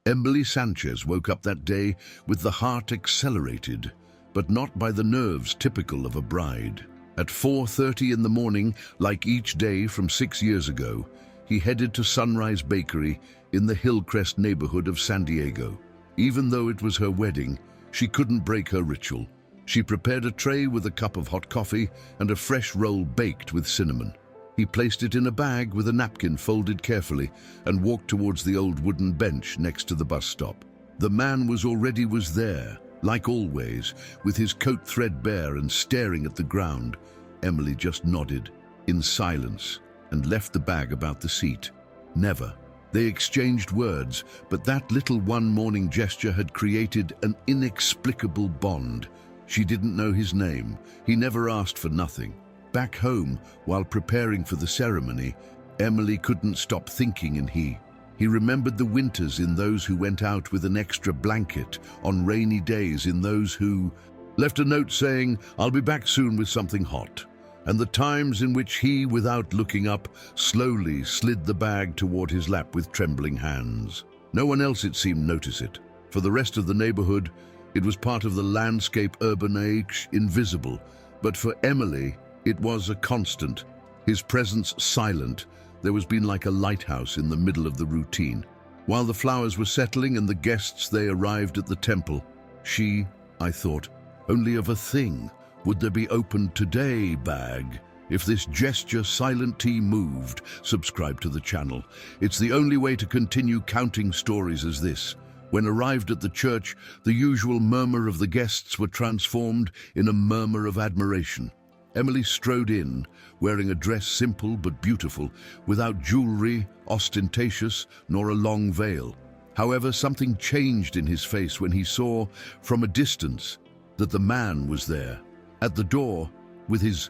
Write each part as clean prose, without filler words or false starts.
Emily Sanchez woke up that day with the heart accelerated, but not by the nerves typical of a bride. At 4:30 in the morning, like each day from 6 years ago, he headed to Sunrise Bakery in the Hillcrest neighborhood of San Diego. Even though it was her wedding, she couldn't break her ritual. She prepared a tray with a cup of hot coffee and a fresh roll baked with cinnamon. He placed it in a bag with a napkin folded carefully and walked towards the old wooden bench next to the bus stop. The man was there, like always, with his coat threadbare and staring at the ground. Emily just nodded, in silence, and left the bag about the seat. Never. They exchanged words, but that little one-morning gesture had created an inexplicable bond. She didn't know his name. He never asked for nothing. Back home, while preparing for the ceremony, Emily couldn't stop thinking in he. He remembered the winters in those who went out with an extra blanket, on rainy days in those who left a note saying, "I'll be back soon with something hot," and the times in which he, without looking up, slowly slid the bag toward his lap with trembling hands. No one else, it seemed, noticed it. For the rest of the neighborhood, it was part of the landscape urban age, invisible. But for Emily, it was a constant. His presence silent. There was been like a lighthouse in the middle of the routine. While the flowers were settling and the guests, they arrived at the temple. She, I thought, only of a thing. Would there be open today bag? If this gesture silent tea moved, subscribe to the channel. It's the only way to continue counting stories as this. When arrived at the church, the usual murmur of the guests were transformed in a murmur of admiration. Emily strode in, wearing a dress simple but beautiful, without jewelry, ostentatious, nor a long veil. However, something changed in his face when he saw, from a distance, that the man was there. At the door, with his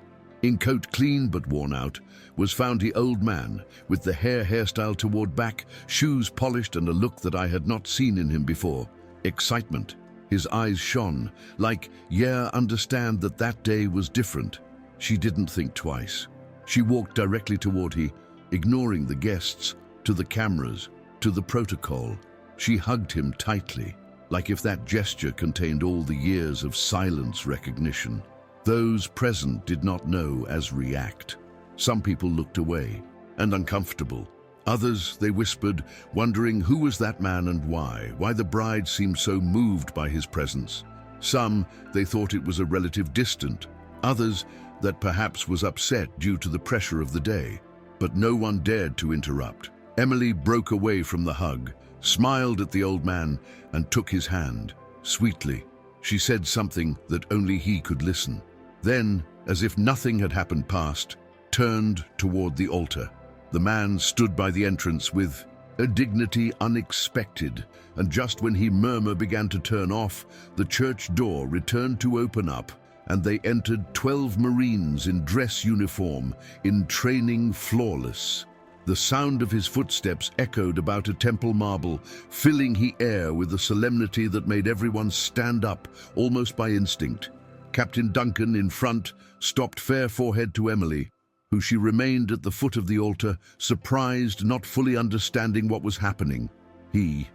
coat clean but worn out, was found the old man, with the hairstyle toward back, shoes polished, and a look that I had not seen in him before. Excitement. His eyes shone, like, yeah, understand that day was different. She didn't think twice. She walked directly toward him, ignoring the guests, to the cameras, to the protocol. She hugged him tightly, like if that gesture contained all the years of silence recognition. Those present did not know as react. Some people looked away, and uncomfortable. Others, they whispered, wondering who was that man and why the bride seemed so moved by his presence. Some, they thought it was a relative distant. Others, that perhaps was upset due to the pressure of the day. But no one dared to interrupt. Emily broke away from the hug, smiled at the old man, and took his hand. Sweetly, she said something that only he could listen. Then, as if nothing had happened past, turned toward the altar. The man stood by the entrance with a dignity unexpected, and just when his murmur began to turn off, the church door returned to open up, and they entered 12 Marines in dress uniform, in training flawless. The sound of his footsteps echoed about a temple marble, filling the air with a solemnity that made everyone stand up, almost by instinct. Captain Duncan, in front, stopped fair forehead to Emily, who she remained at the foot of the altar, surprised, not fully understanding what was happening. He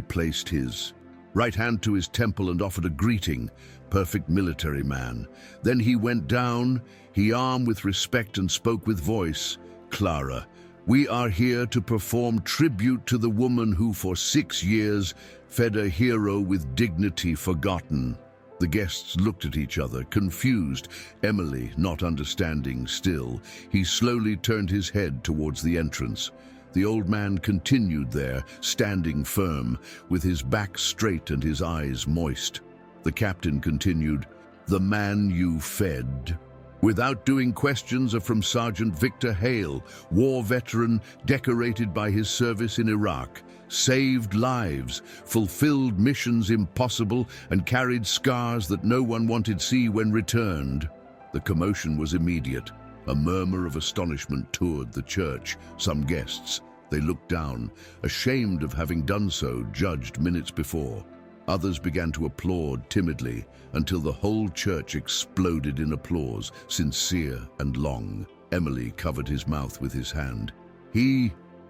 placed his right hand to his temple and offered a greeting, perfect military man. Then he went down, he armed with respect, and spoke with voice. "Clara, we are here to perform tribute to the woman who for 6 years fed a hero with dignity forgotten." The guests looked at each other, confused, Emily not understanding still. He slowly turned his head towards the entrance. The old man continued there, standing firm, with his back straight and his eyes moist. The captain continued, "The man you fed." Without doing questions are from Sergeant Victor Hale, war veteran decorated by his service in Iraq, saved lives, fulfilled missions impossible, and carried scars that no one wanted to see when returned. The commotion was immediate. A murmur of astonishment toured the church. Some guests, they looked down, ashamed of having done so, judged minutes before. Others began to applaud timidly, until the whole church exploded in applause, sincere and long. Emily covered his mouth with his hand.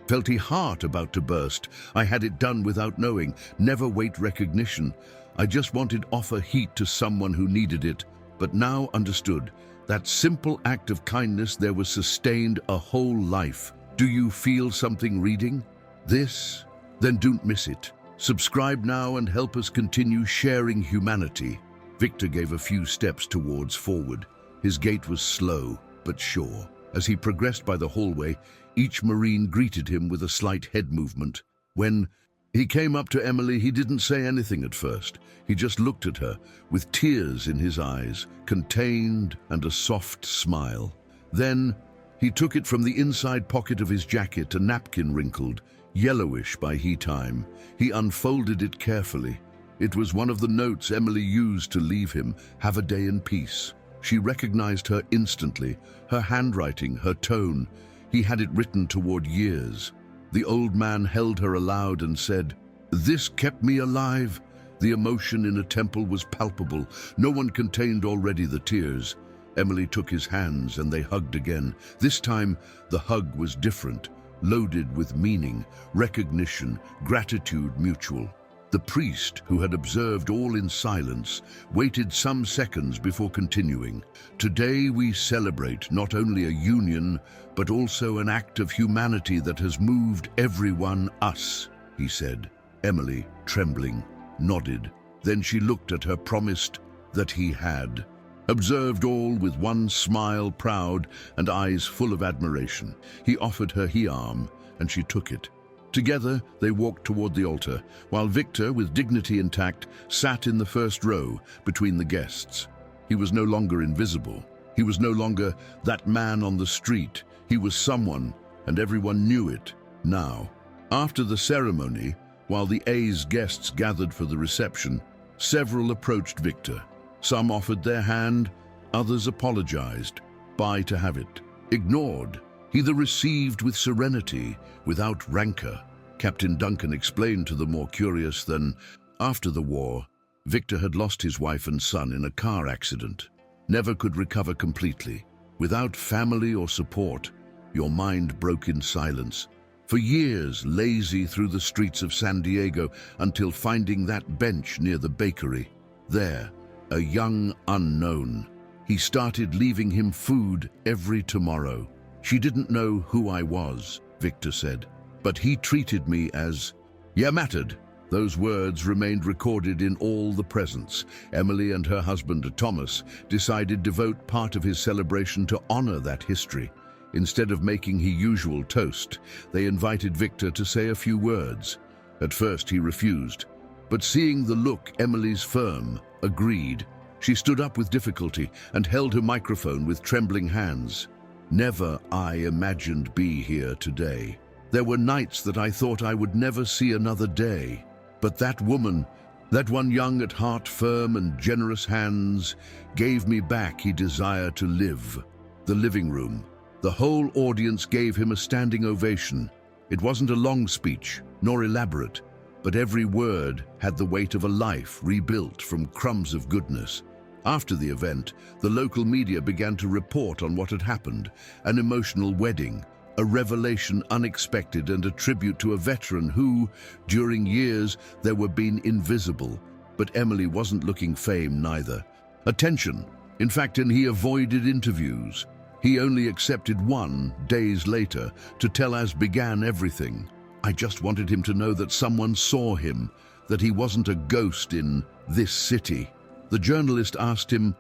Felt his heart about to burst. I had it done without knowing. Never wait recognition. I just wanted offer heat to someone who needed it, but now understood. That simple act of kindness there was sustained a whole life. Do you feel something reading this? Then don't miss it. Subscribe now and help us continue sharing humanity. Victor gave a few steps towards forward. His gait was slow but sure. As he progressed by the hallway, each Marine greeted him with a slight head movement. When he came up to Emily, he didn't say anything at first. He just looked at her, with tears in his eyes, contained and a soft smile. Then he took it from the inside pocket of his jacket, a napkin wrinkled, yellowish by heat time. He unfolded it carefully. It was one of the notes Emily used to leave him, "Have a day in peace." She recognized her instantly, her handwriting, her tone. He had it written toward years. The old man held her aloud and said, "This kept me alive." The emotion in a temple was palpable. No one contained already the tears. Emily took his hands and they hugged again. This time, the hug was different, loaded with meaning, recognition, gratitude mutual. The priest, who had observed all in silence, waited some seconds before continuing. "Today we celebrate not only a union, but also an act of humanity that has moved everyone us," he said. Emily, trembling, nodded. Then she looked at her, promised that he had. Observed all with one smile, proud, and eyes full of admiration. He offered her his arm, and she took it. Together, they walked toward the altar, while Victor, with dignity intact, sat in the first row between the guests. He was no longer invisible. He was no longer that man on the street. He was someone, and everyone knew it now. After the ceremony, while the A's guests gathered for the reception, several approached Victor. Some offered their hand, others apologized. Bye to have it. Ignored. He the received with serenity, without rancor. Captain Duncan explained to the more curious that, after the war, Victor had lost his wife and son in a car accident. Never could recover completely. Without family or support, your mind broke in silence. For years, lazy through the streets of San Diego until finding that bench near the bakery. There, a young unknown. He started leaving him food every tomorrow. "She didn't know who I was," Victor said, "but he treated me as ya mattered." Those words remained recorded in all the presents. Emily and her husband, Thomas, decided to devote part of his celebration to honor that history. Instead of making his usual toast, they invited Victor to say a few words. At first he refused, but seeing the look Emily's firm, agreed. She stood up with difficulty and held her microphone with trembling hands. "Never I imagined be here today. There were nights that I thought I would never see another day. But that woman, that one young at heart firm and generous hands, gave me back he desire to live." The living room. The whole audience gave him a standing ovation. It wasn't a long speech, nor elaborate, but every word had the weight of a life rebuilt from crumbs of goodness. After the event, the local media began to report on what had happened, an emotional wedding, a revelation unexpected and a tribute to a veteran who, during years, there were been invisible. But Emily wasn't looking fame neither. Attention, in fact, and he avoided interviews. He only accepted one, days later, to tell as began everything. "I just wanted him to know that someone saw him, that he wasn't a ghost in this city." The journalist asked him,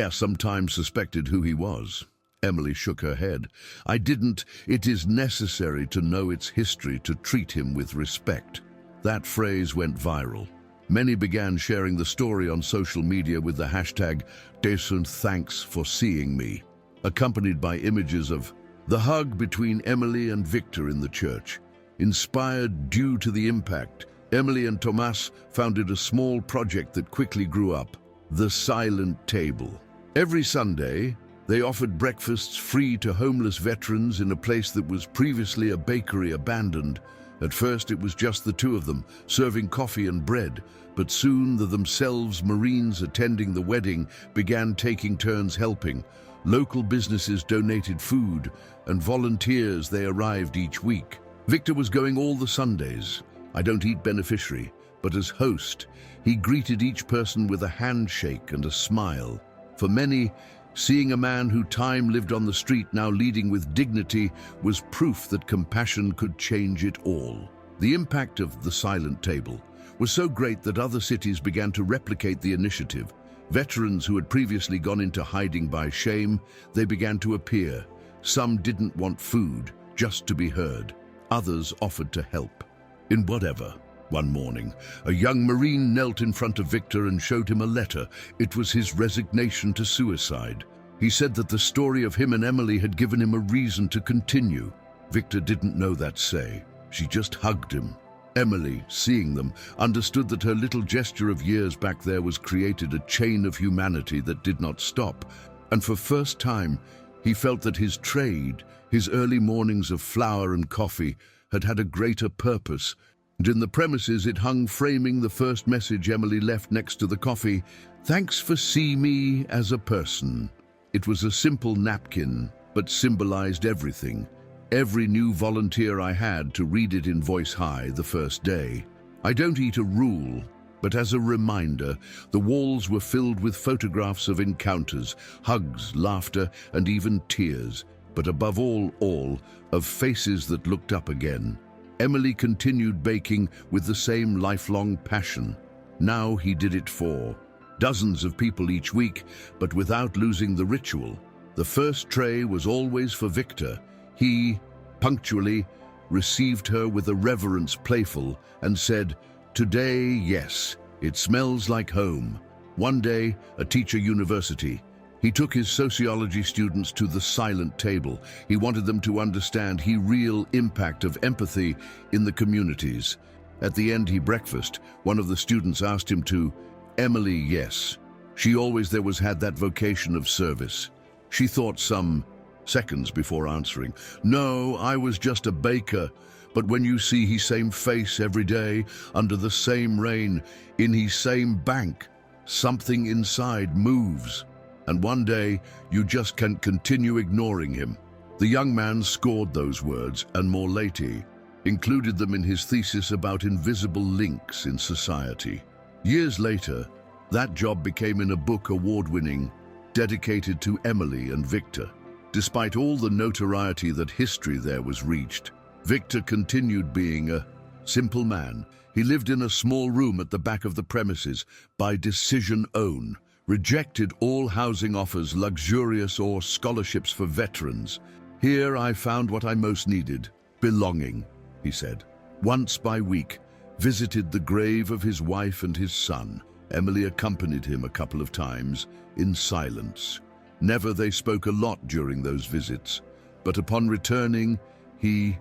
sometimes suspected who he was. Emily shook her head. "I didn't. It is necessary to know its history to treat him with respect." That phrase went viral. Many began sharing the story on social media with the hashtag #Desund thanks for seeing me, accompanied by images of the hug between Emily and Victor in the church. Inspired due to the impact, Emily and Tomas founded a small project that quickly grew up, the Silent Table. Every Sunday, they offered breakfasts free to homeless veterans in a place that was previously a bakery abandoned. At first it was just the two of them, serving coffee and bread, but soon the themselves Marines attending the wedding began taking turns helping. Local businesses donated food, and volunteers they arrived each week. Victor was going all the Sundays. I don't eat beneficiary, but as host, he greeted each person with a handshake and a smile. For many, seeing a man who time lived on the street now leading with dignity was proof that compassion could change it all. The impact of the silent table was so great that other cities began to replicate the initiative. Veterans who had previously gone into hiding by shame, they began to appear. Some didn't want food, just to be heard. Others offered to help. In whatever. One morning, a young Marine knelt in front of Victor and showed him a letter. It was his resignation to suicide. He said that the story of him and Emily had given him a reason to continue. Victor didn't know that say. She just hugged him. Emily, seeing them, understood that her little gesture of years back there was created a chain of humanity that did not stop. And for first time, he felt that his trade, his early mornings of flour and coffee, had had a greater purpose. And in the premises it hung framing the first message Emily left next to the coffee. "Thanks for seeing me as a person." It was a simple napkin, but symbolized everything. Every new volunteer I had to read it in voice high the first day. I don't eat a rule, but as a reminder, the walls were filled with photographs of encounters, hugs, laughter, and even tears. But above all, of faces that looked up again. Emily continued baking with the same lifelong passion. Now he did it for dozens of people each week, but without losing the ritual. The first tray was always for Victor. He, punctually, received her with a reverence playful and said, "Today, yes, it smells like home." One day, a teacher university, he took his sociology students to the silent table. He wanted them to understand the real impact of empathy in the communities. At the end, breakfast, one of the students asked him to, "Emily, yes. She always had that vocation of service." She thought some seconds before answering, "No, I was just a baker. But when you see his same face every day, under the same rain, in his same bank, something inside moves. And one day, you just can't continue ignoring him." The young man scored those words, and more later, included them in his thesis about invisible links in society. Years later, that job became in a book award-winning, dedicated to Emily and Victor. Despite all the notoriety that history there was reached, Victor continued being a simple man. He lived in a small room at the back of the premises, by decision own, rejected all housing offers, luxurious or scholarships for veterans. "Here I found what I most needed, belonging," he said. Once by week, visited the grave of his wife and his son. Emily accompanied him a couple of times, in silence. Never they spoke a lot during those visits, but upon returning, he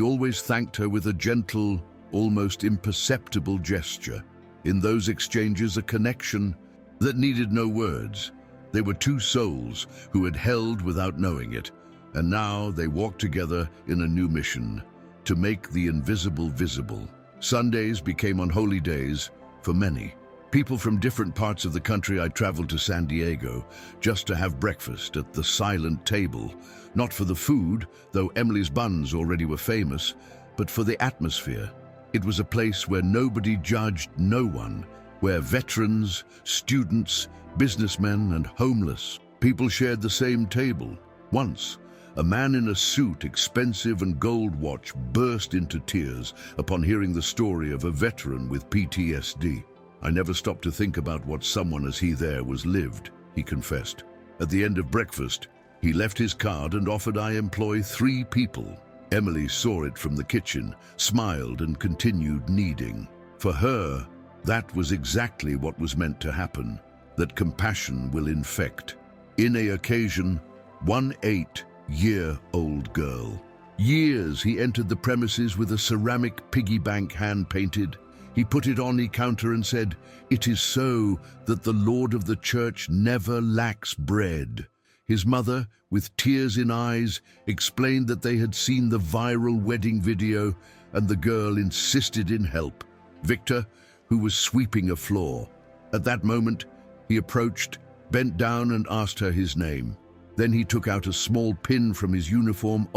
always thanked her with a gentle, almost imperceptible gesture. In those exchanges, a connection that needed no words. They were two souls who had held without knowing it, and now they walked together in a new mission, to make the invisible visible. Sundays became unholy days for many. People from different parts of the country. I traveled to San Diego just to have breakfast at the silent table, not for the food, though Emily's buns already were famous, but for the atmosphere. It was a place where nobody judged no one, where veterans, students, businessmen, and homeless people shared the same table. Once, a man in a suit, expensive and gold watch, burst into tears upon hearing the story of a veteran with PTSD. "I never stopped to think about what someone as he there was lived," he confessed. At the end of breakfast, he left his card and offered I employ 3 people. Emily saw it from the kitchen, smiled, and continued kneading. For her, that was exactly what was meant to happen, that compassion will infect. In a occasion, one 8-year-old girl. Years he entered the premises with a ceramic piggy bank hand-painted. He put it on the counter and said, "It is so that the Lord of the Church never lacks bread." His mother, with tears in eyes, explained that they had seen the viral wedding video, and the girl insisted in help. Victor, who was sweeping a floor. At that moment, he approached, bent down and asked her his name. Then he took out a small pin from his uniform,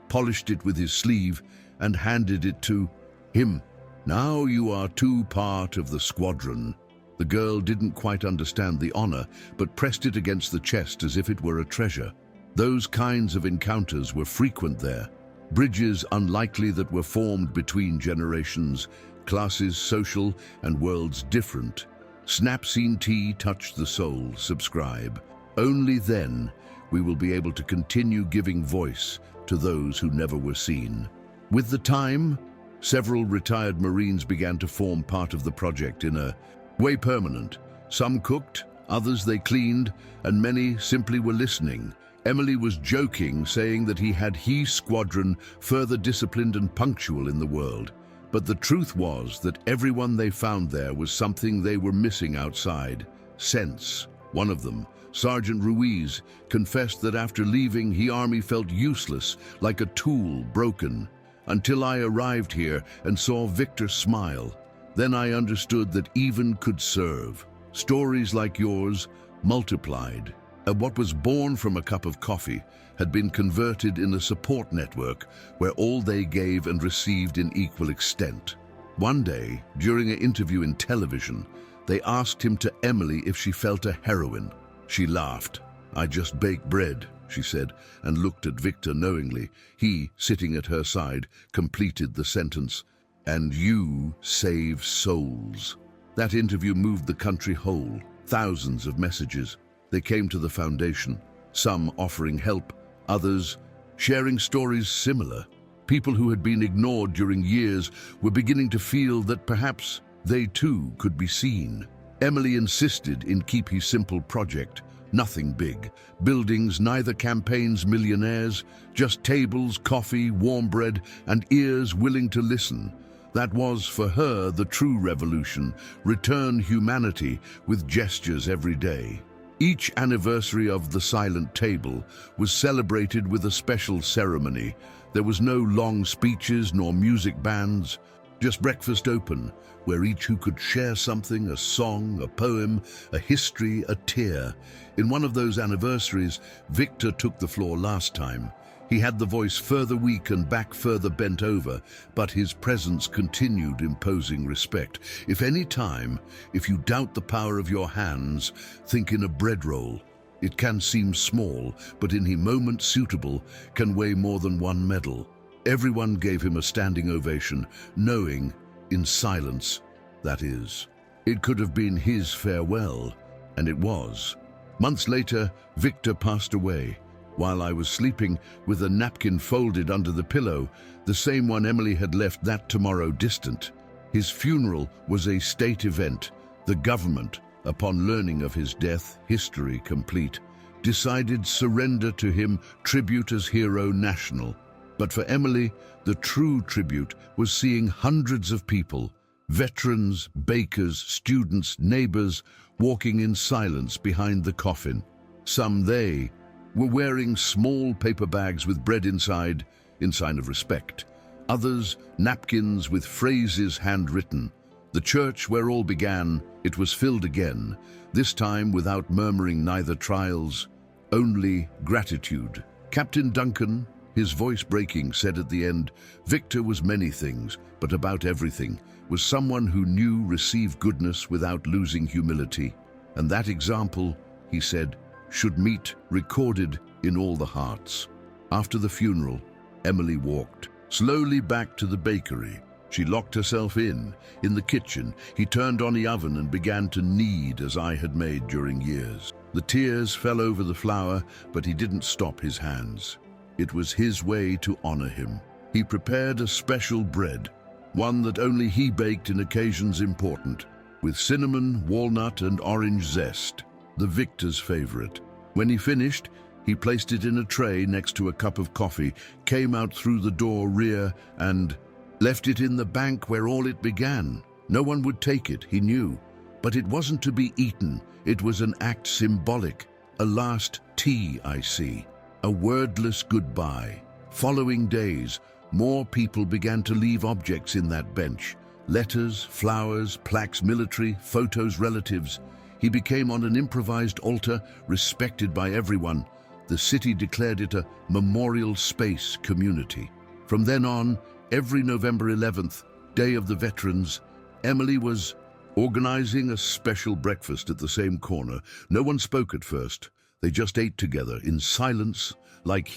polished it with his sleeve, and handed it to him. "Now you are too part of the squadron." The girl didn't quite understand the honor, but pressed it against the chest as if it were a treasure. Those kinds of encounters were frequent there. Bridges unlikely that were formed between generations, classes social and worlds different. Snapseen tea touched the soul. Subscribe. Only then we will be able to continue giving voice to those who never were seen. With the time, several retired Marines began to form part of the project in a way permanent. Some cooked, others they cleaned, and many simply were listening. Emily was joking, saying that he had his squadron further disciplined and punctual in the world. But the truth was that everyone they found there was something they were missing outside. Sense. One of them, Sergeant Ruiz, confessed that after leaving, his army felt useless, like a tool broken. Until I arrived here and saw Victor smile. Then I understood that even could serve. Stories like yours multiplied. What was born from a cup of coffee had been converted in a support network where all they gave and received in equal extent. One day, during an interview in television, they asked him to Emily if she felt a heroine. She laughed. "I just bake bread," she said, and looked at Victor knowingly. He, sitting at her side, completed the sentence. "And you save souls." That interview moved the country whole. Thousands of messages. They came to the foundation, some offering help, others sharing stories similar. People who had been ignored during years were beginning to feel that perhaps they too could be seen. Emily insisted in keep his simple project, nothing big. Buildings, neither campaigns, millionaires, just tables, coffee, warm bread, and ears willing to listen. That was, for her, the true revolution, return humanity with gestures every day. Each anniversary of the Silent Table was celebrated with a special ceremony. There was no long speeches nor music bands, just breakfast open, where each who could share something, a song, a poem, a history, a tear. In one of those anniversaries, Victor took the floor last time. He had the voice further weak and back further bent over, but his presence continued imposing respect. If you doubt the power of your hands, think in a bread roll. It can seem small, but in a moment suitable, can weigh more than one medal. Everyone gave him a standing ovation, knowing, in silence, that is. It could have been his farewell, and it was. Months later, Victor passed away. While I was sleeping with a napkin folded under the pillow, the same one Emily had left that tomorrow distant. His funeral was a state event. The government, upon learning of his death, history complete, decided surrender to him tribute as hero national. But for Emily, the true tribute was seeing hundreds of people, veterans, bakers, students, neighbors, walking in silence behind the coffin. Some they were wearing small paper bags with bread inside, in sign of respect. Others, napkins with phrases handwritten. The church where all began, it was filled again, this time without murmuring neither trials, only gratitude. Captain Duncan, his voice breaking, said at the end, Victor was many things, but about everything, was someone who knew receive goodness without losing humility. And that example, he said, should meet recorded in all the hearts. After the funeral, Emily walked slowly back to the bakery. She locked herself in the kitchen. He turned on the oven and began to knead as I had made during years. The tears fell over the flour, but he didn't stop his hands. It was his way to honor him. He prepared a special bread, one that only he baked in occasions important, with cinnamon, walnut, and orange zest, the victor's favorite. When he finished, he placed it in a tray next to a cup of coffee, came out through the door rear, and left it in the bank where all it began. No one would take it, he knew. But it wasn't to be eaten. It was an act symbolic, a last tea, I see, a wordless goodbye. Following days, more people began to leave objects in that bench. Letters, flowers, plaques, military, photos, relatives. He became on an improvised altar, respected by everyone. The city declared it a memorial space community. From then on, Every November 11th, Day of the Veterans, Emily was organizing a special breakfast at the same corner. No one spoke at first. They just ate together in silence, like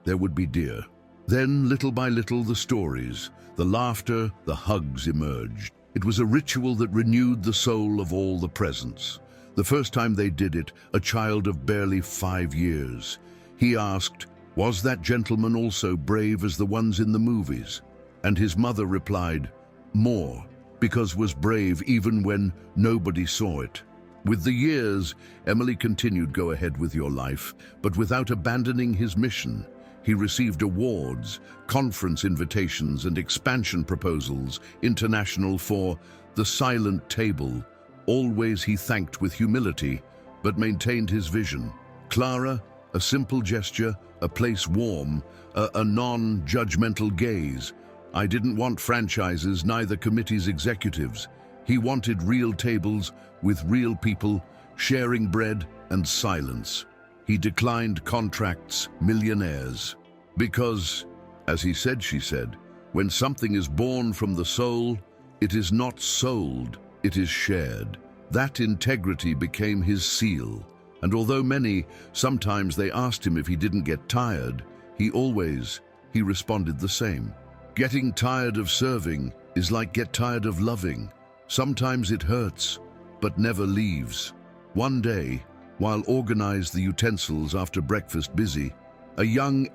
there would be deer. Then, little by little, the stories, the laughter, the hugs emerged. It was a ritual that renewed the soul of all the presents. The first time they did it, a child of barely 5 years. He asked, "Was that gentleman also brave as the ones in the movies?" And his mother replied, "More, because was brave even when nobody saw it." With the years, Emily continued go ahead with your life, but without abandoning his mission. He received awards, conference invitations, and expansion proposals, international for the silent table. Always he thanked with humility, but maintained his vision. Clara, a simple gesture, a place warm, a non-judgmental gaze. I didn't want franchises, neither committees executives. He wanted real tables with real people, sharing bread and silence. He declined contracts, millionaires. Because, as he said, she said, when something is born from the soul, it is not sold, it is shared. That integrity became his seal. And although sometimes they asked him if he didn't get tired, he responded the same. Getting tired of serving is like get tired of loving. Sometimes it hurts, but never leaves. One day, while organized the utensils after breakfast busy, a young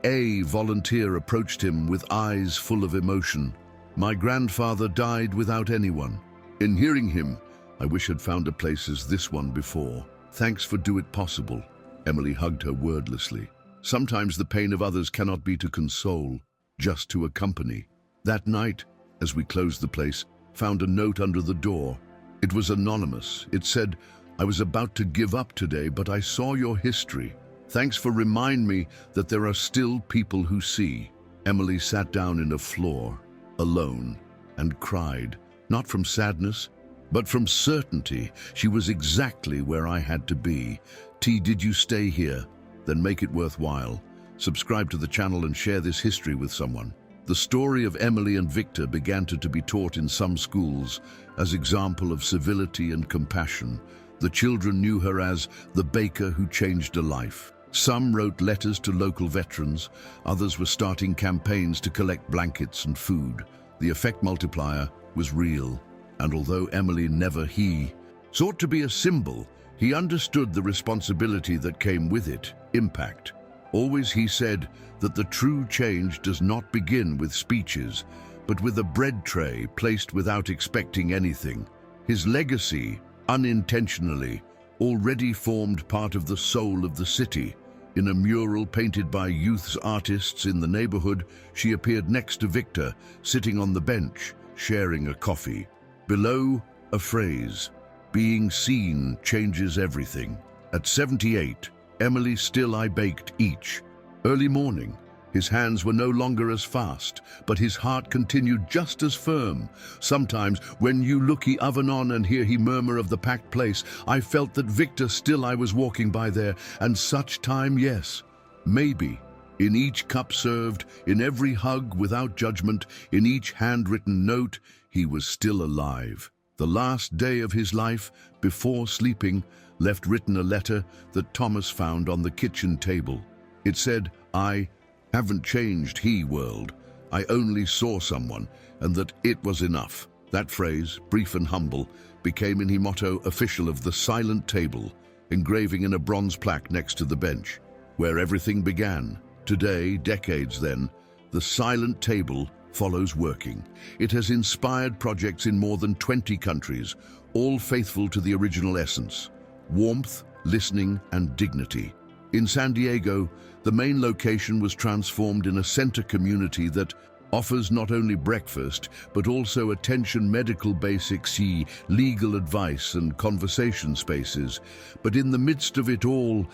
volunteer approached him with eyes full of emotion. "My grandfather died without anyone." In hearing him, I wish I'd found a place as this one before. Thanks for do it possible. Emily hugged her wordlessly. Sometimes the pain of others cannot be to console, just to accompany. That night, as we closed the place, found a note under the door. It was anonymous. It said, "I was about to give up today, but I saw your history. Thanks for reminding me that there are still people who see." Emily sat down in a floor, alone, and cried, not from sadness, but from certainty. She was exactly where I had to be. Did you stay here? Then make it worthwhile. Subscribe to the channel and share this history with someone. The story of Emily and Victor began to be taught in some schools as example of civility and compassion. The children knew her as the baker who changed a life. Some wrote letters to local veterans, others were starting campaigns to collect blankets and food. The effect multiplier was real, and although Emily sought to be a symbol, he understood the responsibility that came with it, impact. Always he said that the true change does not begin with speeches, but with a bread tray placed without expecting anything. His legacy, unintentionally, already formed part of the soul of the city. In a mural painted by youth's artists in the neighborhood, she appeared next to Victor, sitting on the bench, sharing a coffee. Below, a phrase, "Being seen changes everything." At 78, Emily still I baked each. Early morning, his hands were no longer as fast, but his heart continued just as firm. Sometimes, when you looky oven on and hear he murmur of the packed place, I felt that Victor still I was walking by there, and such time, yes, maybe. In each cup served, in every hug without judgment, in each handwritten note, he was still alive. The last day of his life, before sleeping, left written a letter that Thomas found on the kitchen table. It said, "I haven't changed world. I only saw someone, and that it was enough." That phrase, brief and humble, became an motto official of the silent table, engraving in a bronze plaque next to the bench, where everything began. Today, decades then, the silent table follows working. It has inspired projects in more than 20 countries, all faithful to the original essence: warmth, listening, and dignity. In San Diego, the main location was transformed in a center community that offers not only breakfast, but also attention medical basics, legal advice, and conversation spaces. But in the midst of it all,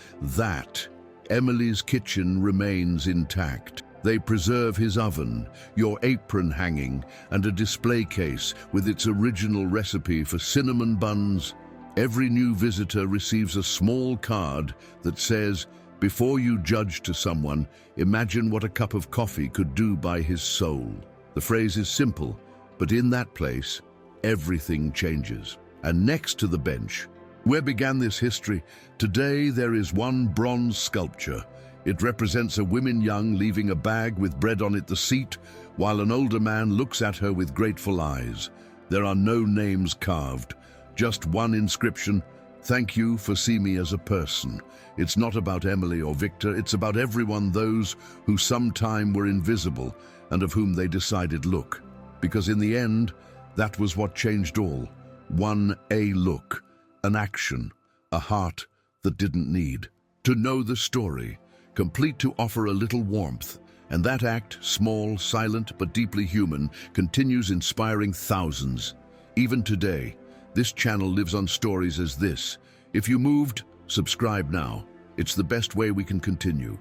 Emily's kitchen remains intact. They preserve his oven, your apron hanging, and a display case with its original recipe for cinnamon buns. Every new visitor receives a small card that says, "Before you judge to someone, imagine what a cup of coffee could do by his soul." The phrase is simple, but in that place, everything changes. And next to the bench, where began this history, today there is one bronze sculpture. It represents a woman young leaving a bag with bread on it the seat, while an older man looks at her with grateful eyes. There are no names carved, just one inscription: "Thank you for seeing me as a person." It's not about Emily or Victor, it's about everyone, those who sometime were invisible and of whom they decided look. Because in the end, that was what changed all. A look, an action, a heart that didn't need to know the story, complete to offer a little warmth. And that act, small, silent, but deeply human, continues inspiring thousands. Even today, this channel lives on stories as this. If you moved, subscribe now. It's the best way we can continue.